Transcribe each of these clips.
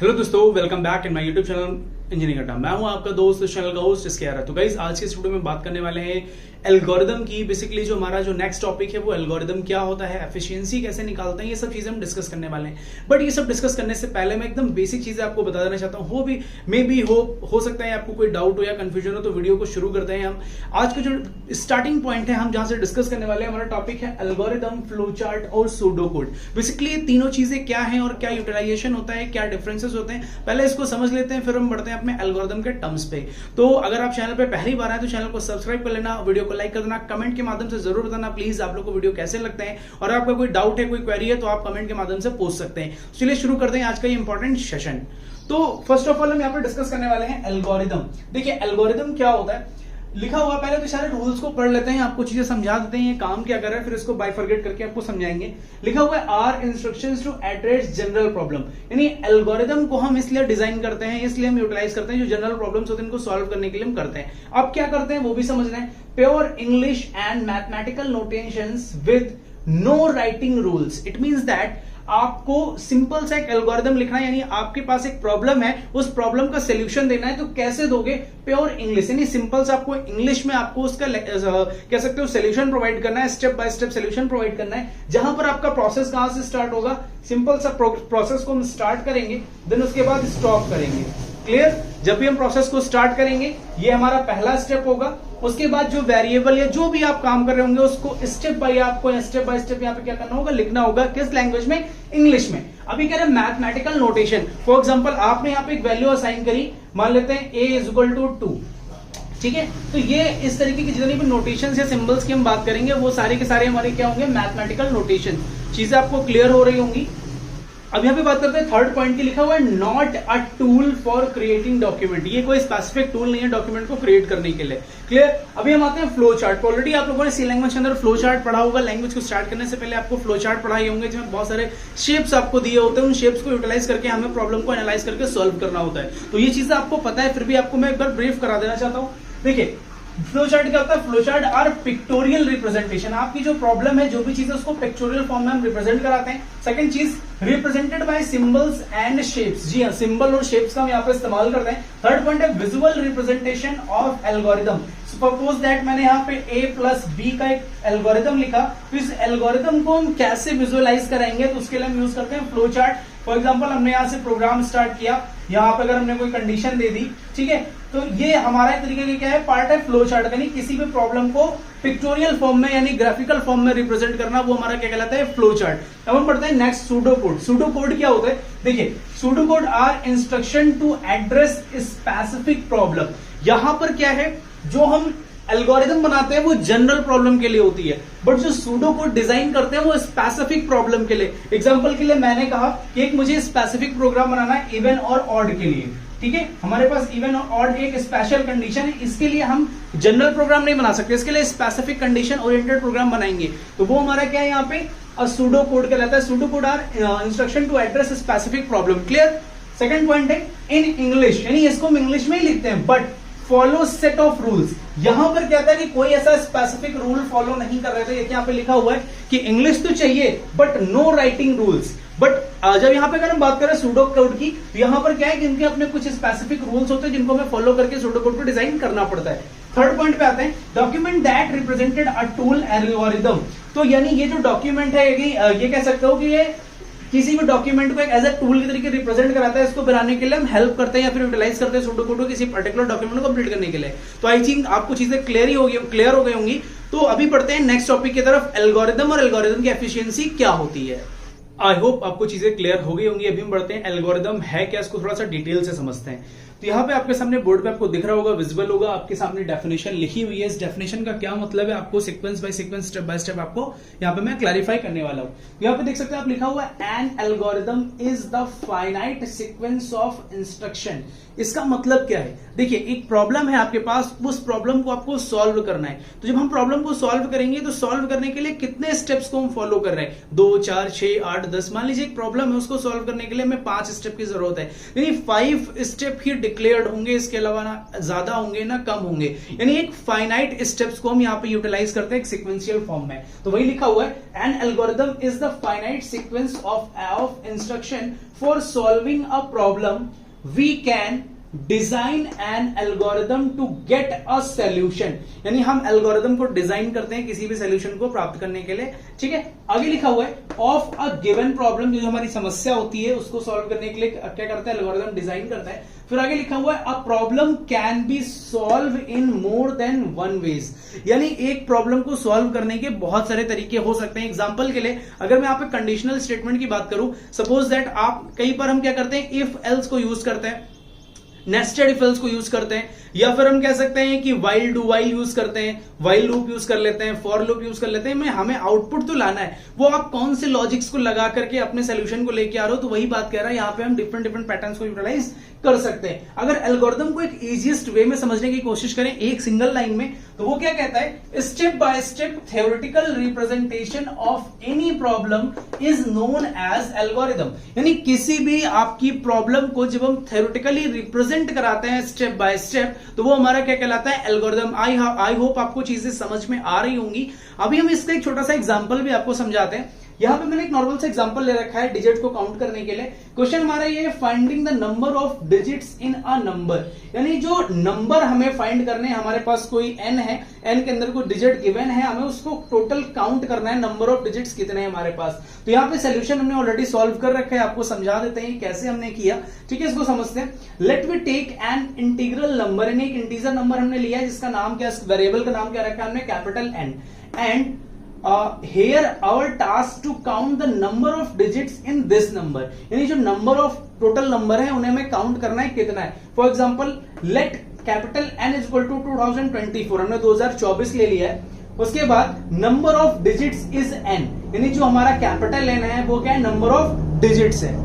Hello दोस्तों, welcome back in my YouTube channel engineering अड्डा। मैं हूं आपका दोस्त, इस चैनल का होस्ट इसके आ रहा है। तो गाइस, आज के इस वीडियो में बात करने वाले हैं एल्गोरिदम की। बेसिकली जो हमारा जो नेक्स्ट टॉपिक है वो एल्गोरिदम क्या होता है, एफिशिएंसी कैसे निकालते हैं, ये सब चीजें हम डिस्कस करने वाले हैं। बट ये सब डिस्कस करने से पहले मैं एकदम बेसिक चीजें आपको बता देना चाहता हूँ। हो सकता है आपको कोई डाउट हो या कंफ्यूजन हो, तो वीडियो को शुरू करते हैं हम। आज का जो स्टार्टिंग पॉइंट है, हम जहां से डिस्कस करने वाले हैं, हमारा टॉपिक है एल्गोरिदम, फ्लो चार्ट और सूडो कोड। बेसिकली ये तीनों चीजें क्या है और क्या यूटिलाइजेशन होता है, क्या डिफरेंसेस होते हैं, पहले इसको समझ लेते हैं, फिर हम बढ़ते हैं अपने एल्गोरिदम के टर्म्स पे। तो अगर आप चैनल पे पहली बार आए तो चैनल को सब्सक्राइब कर लेना, वीडियो को लाइक कर देना, कमेंट के माध्यम से जरूर बताना प्लीज आप लोग को वीडियो कैसे लगते हैं, और आपका कोई डाउट है, कोई क्वेरी है, तो आप कमेंट के माध्यम से पूछ सकते हैं। चलिए शुरू करते हैं आज का ये इंपॉर्टेंट सेशन। तो फर्स्ट ऑफ ऑल हम यहाँ पे डिस्कस करने वाले हैं एल्गोरिदम। देखिए एल्गोरिदम क्या होता है, लिखा हुआ पहले तो सारे रूल्स को पढ़ लेते हैं, आपको चीजें समझा देते हैं ये काम क्या कर रहा है, फिर इसको बाइफरगेट करके आपको समझाएंगे। लिखा हुआ है are instructions to address general problem, यानी एल्गोरिदम को हम इसलिए डिजाइन करते हैं, इसलिए हम यूटिलाइज करते हैं, जो जनरल प्रॉब्लम्स होते हैं इनको सॉल्व करने के लिए हम करते हैं। अब क्या करते हैं वो भी समझ रहे हैं। Pure English and mathematical notations with no writing rules. It means that आपको सिंपल सा एक एल्गोरिदम लिखना है, यानी आपके पास एक प्रॉब्लम है, उस प्रॉब्लम का सोल्यूशन देना है, तो कैसे दोगे? प्योर इंग्लिश, यानी सिंपल सा आपको इंग्लिश में आपको उसका कह सकते हो सोल्यूशन प्रोवाइड करना है, step by step solution provide करना है। जहां पर आपका प्रोसेस कहां से स्टार्ट होगा, सिंपल सा प्रोसेस को हम स्टार्ट करेंगे, देन उसके बाद स्टॉप करेंगे। क्लियर? जब भी हम प्रोसेस को स्टार्ट करेंगे, ये हमारा पहला स्टेप होगा। उसके बाद जो वेरिएबल या जो भी आप काम कर रहे होंगे उसको स्टेप बाय स्टेप यहाँ पे क्या करना होगा, लिखना होगा। किस लैंग्वेज में? इंग्लिश में। अभी कह रहे हैं मैथमेटिकल नोटेशन। फॉर एग्जांपल आपने यहाँ पे एक वैल्यू असाइन करी, मान लेते हैं a इज इक्वल टू 2, ठीक है। तो ये इस तरीके की जितनी भी नोटेशन या सिंबल्स की हम बात करेंगे, वो सारे के सारे हमारे क्या होंगे, मैथमेटिकल नोटेशन। चीजें आपको क्लियर हो रही होंगी। अब यहाँ पे बात करते हैं थर्ड पॉइंट की। लिखा हुआ है not a tool for creating document. ये कोई स्पेसिफिक टूल नहीं है डॉक्यूमेंट को क्रिएट करने के लिए। क्लियर? अभी हम आते हैं फ्लो चार्ट। ऑलरेडी आप लोगों ने सी लैंग्वेज के अंदर फ्लो चार्ट पढ़ा होगा। लैंग्वेज को स्टार्ट करने से पहले आपको फ्लो चार्ट पढ़ाए होंगे, जिसमें बहुत सारे शेप्स आपको दिए होते हैं। उन शेप्स को यूटिलाइज करके हमें प्रॉब्लम को एनालाइज करके सॉल्व करना होता है। तो ये चीजें आपको पता है, फिर भी आपको मैं एक बार ब्रीफ करा देना चाहता हूँ। देखिए फ्लो चार्ट क्या होता है? Flow chart are pictorial representation. आपकी जो प्रॉब्लम है, जो भी चीज है, उसको पिक्टोरियल फॉर्म में हम रिप्रेजेंट कराते हैं। सेकंड चीज, represented by symbols and shapes. जी हाँ, सिंबल और शेप्स का हम यहाँ पे इस्तेमाल करते हैं। थर्ड पॉइंट है visual representation of algorithm. Suppose that मैंने यहाँ पे a प्लस बी का एक एल्गोरिदम लिखा, तो इस एल्गोरिदम को हम कैसे विजुअलाइज कराएंगे, तो उसके लिए हम यूज करते हैं फ्लो चार्ट। फॉर एग्जाम्पल हमने यहाँ से प्रोग्राम स्टार्ट किया, यहाँ पे अगर हमने कोई कंडीशन दे दी, ठीक है, तो ये हमारा एक तरीके का क्या है, पार्ट है फ्लो चार्ट। यानी किसी भी प्रॉब्लम को पिक्टोरियल फॉर्म में यानी ग्राफिकल फॉर्म में रिप्रेजेंट करना, वो हमारा क्या कहलाता है, फ्लो चार्ट। अब हम पढ़ते हैं next pseudo code. Pseudo code क्या होता है? देखिए pseudo code are instruction to address specific problem. यहां पर क्या है, जो हम एल्गोरिदम बनाते हैं वो जनरल प्रॉब्लम के लिए होती है, बट जो सूडो कोड डिजाइन करते हैं वो स्पेसिफिक प्रॉब्लम के लिए। एग्जांपल के लिए मैंने कहा कि एक मुझे स्पेसिफिक प्रोग्राम बनाना है इवन और ऑड के लिए, ठीक है। हमारे पास इवन और ऑड एक स्पेशल कंडीशन है, इसके लिए हम जनरल प्रोग्राम नहीं बना सकते, इसके लिए स्पेसिफिक कंडीशन ओरिएंटेड प्रोग्राम बनाएंगे। तो वो हमारा क्या है यहाँ पे, सूडो कोड कहलाता है। Pseudo code are instruction to address specific problem. Clear? Second point है इन इंग्लिश, यानी इसको हम इंग्लिश में ही लिखते हैं, but follow set of rules. यहां पर क्या था कि कोई ऐसा स्पेसिफिक रूल फॉलो नहीं कर रहे थे। यहाँ पे लिखा हुआ है कि इंग्लिश तो चाहिए but no writing rules. But जब यहाँ पे अगर हम बात करें सूडो कोड की, तो यहाँ पर क्या है कि इनके अपने कुछ स्पेसिफिक रूल्स होते हैं जिनको हमें फॉलो करके सूडो कोड को डिजाइन करना पड़ता है। थर्ड पॉइंट पे आते हैं, document that represented a tool algorithm. तो यानी ये जो डॉक्यूमेंट है, ये कह सकते हो कि ये किसी भी डॉक्यूमेंट को एक एज ए टूल के तरीके रिप्रेजेंट कराता है। इसको बनाने के लिए हम हेल्प करते हैं या फिर यूटिलाइज करते हैं सूडो कोड को किसी पर्टिकुलर डॉक्यूमेंट को कंप्लीट करने के लिए। तो आई थिंक आपको चीजें क्लियर हो गई होंगी। तो अभी पढ़ते हैं नेक्स्ट टॉपिक की तरफ, एल्गोरिदम और एल्गोरिदम की एफिशिएंसी क्या होती है। आई होप आपको चीजें क्लियर हो गई होंगी। अभी हम बढ़ते हैं एल्गोरिदम है क्या, इसको थोड़ा सा डिटेल से समझते हैं। तो यहाँ पे आपके सामने बोर्ड पे आपको दिख रहा होगा, विजिबल होगा, आपके सामने डेफिनेशन लिखी हुई है। इस डेफिनेशन का क्या मतलब है, आपको sequence by sequence, step by step आपको यहाँ पे मैं क्लैरिफाई करने वाला हूँ। यहाँ पे देख सकते हैं आप, लिखा हुआ है N algorithm is the finite sequence of instruction. इसका मतलब क्या है? देखिए एक प्रॉब्लम है आपके पास, उस प्रॉब्लम को आपको सॉल्व करना है। तो जब हम प्रॉब्लम को सॉल्व करेंगे, तो सॉल्व करने के लिए कितने स्टेप्स को हम फॉलो कर रहे हैं, 2, 4, 6, 8, 10, मान लीजिए एक प्रॉब्लम है, उसको सॉल्व करने के लिए हमें 5 स्टेप की जरूरत है, यानी 5 स्टेप ही डिक्लेयर्ड होंगे, इसके अलावा ना ज्यादा होंगे ना कम होंगे, यानी एक फाइनाइट स्टेप्स को हम यहाँ पे यूटिलाइज करते हैं एक सिक्वेंशियल फॉर्म में। तो वही लिखा हुआ है, an algorithm is the finite sequence of instruction for solving a problem, we can design an algorithm to get a solution, यानी हम एल्गोरिथम को डिजाइन करते हैं किसी भी सोल्यूशन को प्राप्त करने के लिए। ठीक है, आगे लिखा हुआ है ऑफ अ गिवन प्रॉब्लम, जो हमारी समस्या होती है उसको सॉल्व करने के लिए क्या करता है, एल्गोरिथम डिजाइन करता है। फिर आगे लिखा हुआ है a problem can be solve in more than one ways, यानी एक प्रॉब्लम को सॉल्व करने के बहुत सारे तरीके हो सकते हैं। एग्जांपल के लिए अगर मैं यहाँ पे कंडीशनल स्टेटमेंट की बात करूं, सपोज दैट आप कई बार हम क्या करते हैं, इफ एल्स को यूज करते हैं, नेस्टेड इफ एल्स को यूज करते हैं, या फिर हम कह सकते हैं कि वाइल डू वाइल यूज करते हैं, वाइल लूप यूज कर लेते हैं, फॉर लूप यूज कर लेते हैं। हमें आउटपुट तो लाना है, वो आप कौन से लॉजिक्स को लगा करके अपने सोल्यूशन को लेके आ रहे हो, तो वही बात कह रहा है यहाँ पे हम डिफरेंट डिफरेंट पैटर्न्स को यूटिलाइज कर सकते हैं। अगर एल्गोरिथम को एक इजीएस्ट वे में समझने की कोशिश करें एक सिंगल लाइन में, तो वो क्या कहता है, step by step theoretical representation of any problem is known as algorithm, यानी किसी भी आपकी प्रॉब्लम को जब हम थ्योरेटिकली रिप्रेजेंट कराते हैं स्टेप बाय स्टेप, तो वो हमारा क्या कहलाता है, एल्गोरिथम। आई होप आपको चीजें समझ में आ रही होंगी। अभी हम इसका एक छोटा सा एग्जांपल भी आपको समझाते हैं। यहां पे मैंने एक नॉर्मल सा एग्जांपल ले रखा है डिजिट को काउंट करने के लिए। क्वेश्चन हमारा ये है, finding the number of digits in a number, यानी जो नंबर हमें फाइंड करने हैं, हमारे पास कोई एन है, एन के अंदर कोई डिजिट गिवन है, हमें उसको टोटल काउंट करना है, नंबर ऑफ डिजिट्स कितने हैं हमारे पास। तो यहाँ पे सोल्यूशन हमने ऑलरेडी सॉल्व कर रखा है, आपको समझा देते हैं कैसे हमने किया। ठीक है, इसको समझते हैं। Let we take an integral number, यानी एक इंटीजर नंबर हमने लिया है जिसका नाम क्या, वेरिएबल का नाम क्या रखा है हमने, capital N, and here our task to count the number of digits in this number, यानी जो नंबर ऑफ टोटल नंबर है उन्हें हमें काउंट करना है कितना है। For example let capital N is equal to 2024, हमने 2024 ले लिया है। उसके बाद number of digits is n, यानी जो हमारा कैपिटल एन है वो क्या है, नंबर ऑफ डिजिट्स है,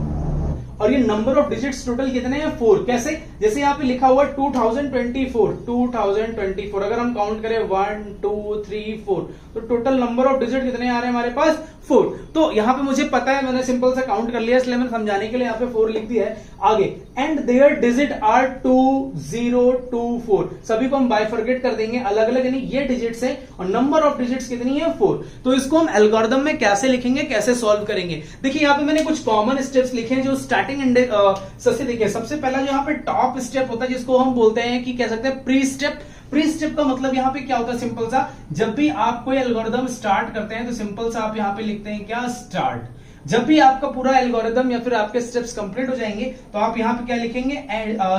और ये नंबर ऑफ डिजिट्स टोटल कितने हैं, 4। कैसे, जैसे यहाँ पे लिखा हुआ 2024, अगर हम काउंट करें 1 2 3 4, तो टोटल नंबर ऑफ डिजिट कितने आ रहे हैं हमारे पास, 4। तो यहाँ पे मुझे पता है, मैंने सिंपल सा काउंट कर लिया, इसलिए मैंने समझाने के लिए यहाँ पे 4 लिख दिया है। आगे एंड देयर डिजिट आर 2024, सभी को हम बाइफरगेट कर देंगे अलग अलग, यानी ये डिजिट्स है और नंबर ऑफ डिजिट्स कितनी है, 4। तो इसको हम एल्गोरिथम में कैसे लिखेंगे, कैसे सॉल्व करेंगे। देखिए यहाँ पे मैंने कुछ कॉमन स्टेप्स लिखे हैं जो स्टार्टिंग सबसे देखिए, सबसे पहला जो यहाँ पे टॉप स्टेप होता है जिसको हम बोलते हैं कि कह सकते हैं प्री स्टेप। प्री स्टेप का मतलब यहाँ पे क्या होता है, सिंपल सा, जब भी आप कोई एल्गोरिथम स्टार्ट करते हैं तो सिंपल सा आप यहाँ पे लिखते हैं क्या, स्टार्ट। जब भी आपका पूरा एल्गोरिथम या फिर आपके स्टेप्स कंप्लीट हो जाएंगे तो आप यहाँ पे क्या लिखेंगे,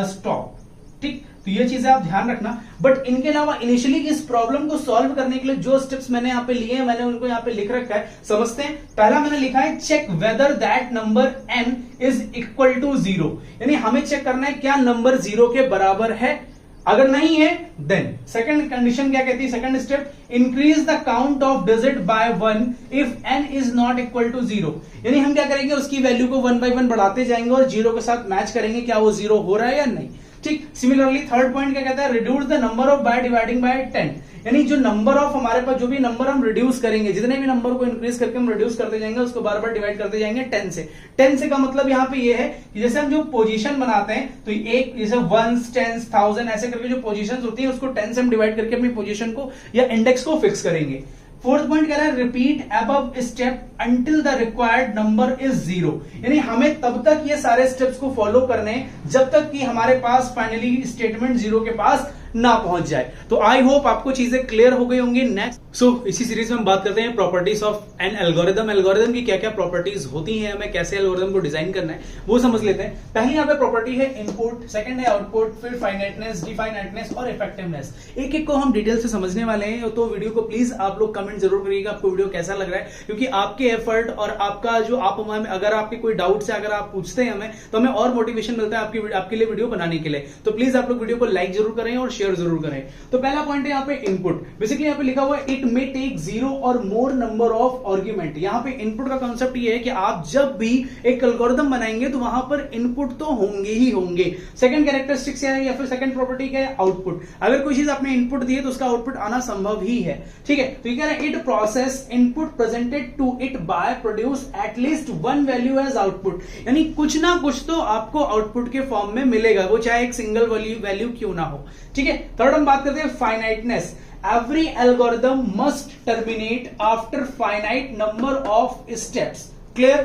स्टॉप। ठीक, तो ये चीजें आप ध्यान रखना। बट इनके अलावा इनिशियली इस प्रॉब्लम को सॉल्व करने के लिए जो स्टेप्स मैंने यहाँ पे लिए हैं, मैंने उनको यहाँ पे लिख रखा है, समझते हैं। पहला मैंने लिखा है, check whether that number n is equal to 0, यानी हमें चेक करना है क्या नंबर 0 के बराबर है, अगर नहीं है देन सेकंड कंडीशन क्या कहती है, second step, increase the count of digit by 1 if n is not equal to 0, यानी हम क्या करेंगे, उसकी वैल्यू को 1 बाय 1 बढ़ाते जाएंगे और 0 के साथ मैच करेंगे क्या वो 0 हो रहा है या नहीं। ठीक, सिमिलरली थर्ड पॉइंट क्या कहता है, reduce the number of by dividing by 10, यानी जो नंबर ऑफ हमारे पास जो भी नंबर हम रिड्यूस करेंगे, जितने भी नंबर को इंक्रीज करके हम रिड्यूस करते जाएंगे उसको बार बार डिवाइड करते जाएंगे 10 से। 10 से का मतलब यहाँ पे ये है कि जैसे हम जो पोजीशन बनाते हैं तो एक जैसे 1s 10s 1000 ऐसे करके जो पोजीशंस होती है उसको 10 से हम डिवाइड करके अपनी पोजीशन को या इंडेक्स को फिक्स करेंगे। फोर्थ पॉइंट कह रहा है, repeat above step until the required number is 0, यानी हमें तब तक ये सारे स्टेप्स को फॉलो करने हैं जब तक कि हमारे पास फाइनली स्टेटमेंट 0 के पास ना पहुंच जाए। तो आई होप आपको चीजें क्लियर हो गई होंगी। नेक्स्ट इसी सीरीज में हम बात करते हैं properties of an algorithm. Algorithm की क्या क्या प्रॉपर्टीज होती हैं, हमें कैसे एल्गोरिथम को डिजाइन करना है वो समझ लेते हैं। पहली यहाँ पे प्रॉपर्टी है इनपुट, सेकंड है आउटपुट, फिर फाइनाइटनेस, डिफाइनाइटनेस और इफेक्टिवनेस। एक एक को हम डिटेल से समझने वाले हैं, तो वीडियो को प्लीज आप लोग कमेंट जरूर करिएगा आपको वीडियो कैसा लग रहा है, क्योंकि आपके एफर्ट और आपका जो आप हमें अगर आपके कोई डाउट्स है, अगर आप पूछते हैं हमें, तो हमें और मोटिवेशन मिलता है आपके लिए वीडियो बनाने के लिए। तो प्लीज आप लोग वीडियो को लाइक जरूर करें और शेयर जरूर करें। तो पहला पॉइंट है यहाँ पे इनपुट। बेसिकली यहाँ पे लिखा हुआ है इट मे टेक 0 और मोर नंबर ऑफ आर्ग्यूमेंट। यहाँ पे इनपुट का कॉन्सेप्ट ये है कि आप जब भी एक एल्गोरिथम बनाएंगे तो वहां पर इनपुट तो होंगे ही होंगे। सेकंड कैरेक्टरिस्टिक्स है या फिर सेकंड प्रॉपर्टी क्या है, आउटपुट। अगर कोई चीज आपने इनपुट दी है तो उसका आउटपुट आना संभव ही है, ठीक है। तो ये कह रहा है it process input presented to it by produce at least one value as output. यानी कुछ ना कुछ तो आपको आउटपुट के फॉर्म में मिलेगा, वो चाहे एक सिंगल वैल्यू क्यों ना हो, ठीक है। थर्ड हम बात करते हैं finiteness. Every algorithm must terminate after finite number of steps. Clear?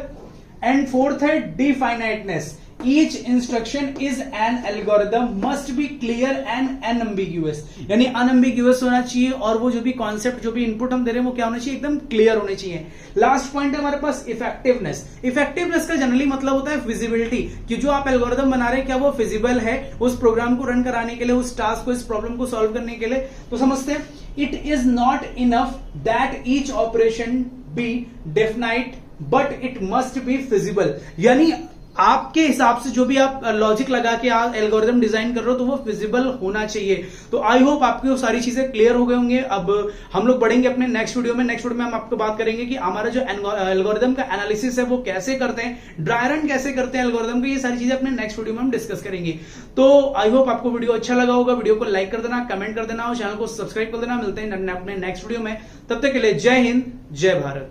And fourth है definiteness. Each instruction is an algorithm must be clear and unambiguous. यानी unambiguous होना चाहिए और वो जो भी कॉन्सेप्ट जो भी इनपुट हम दे रहे हैं वो क्या होना चाहिए, एकदम क्लियर होने चाहिए। लास्ट पॉइंट है हमारे पास इफेक्टिवनेस। इफेक्टिवनेस का जनरली मतलब होता है फिजिबिलिटी, कि जो आप एल्गोरिथम बना रहे हैं क्या वो फिजिबल है उस प्रोग्राम को रन कराने के लिए, उस टास्क को, इस प्रॉब्लम को सॉल्व करने के लिए। तो समझते हैं it is not enough that each operation be definite but it must be feasible. यानी आपके हिसाब से जो भी आप लॉजिक लगा के आप एल्गोरिथम डिजाइन कर रहे हो तो वो फिजिबल होना चाहिए। तो आई होप आपकी वो सारी चीजें क्लियर हो गए होंगे। अब हम लोग बढ़ेंगे अपने नेक्स्ट वीडियो में। नेक्स्ट वीडियो में हम आपको बात करेंगे कि हमारा जो एल्गोरिथम का एनालिसिस है वो कैसे करते हैं, ड्राई रन कैसे करते हैं एल्गोरिथम के, ये सारी चीजें अपने नेक्स्ट वीडियो में हम डिस्कस करेंगे। तो आई होप आपको वीडियो अच्छा लगा होगा। वीडियो को लाइक कर देना, कमेंट कर देना और चैनल को सब्सक्राइब कर देना। मिलते हैं अपने नेक्स्ट वीडियो में, तब तक के लिए जय हिंद, जय भारत।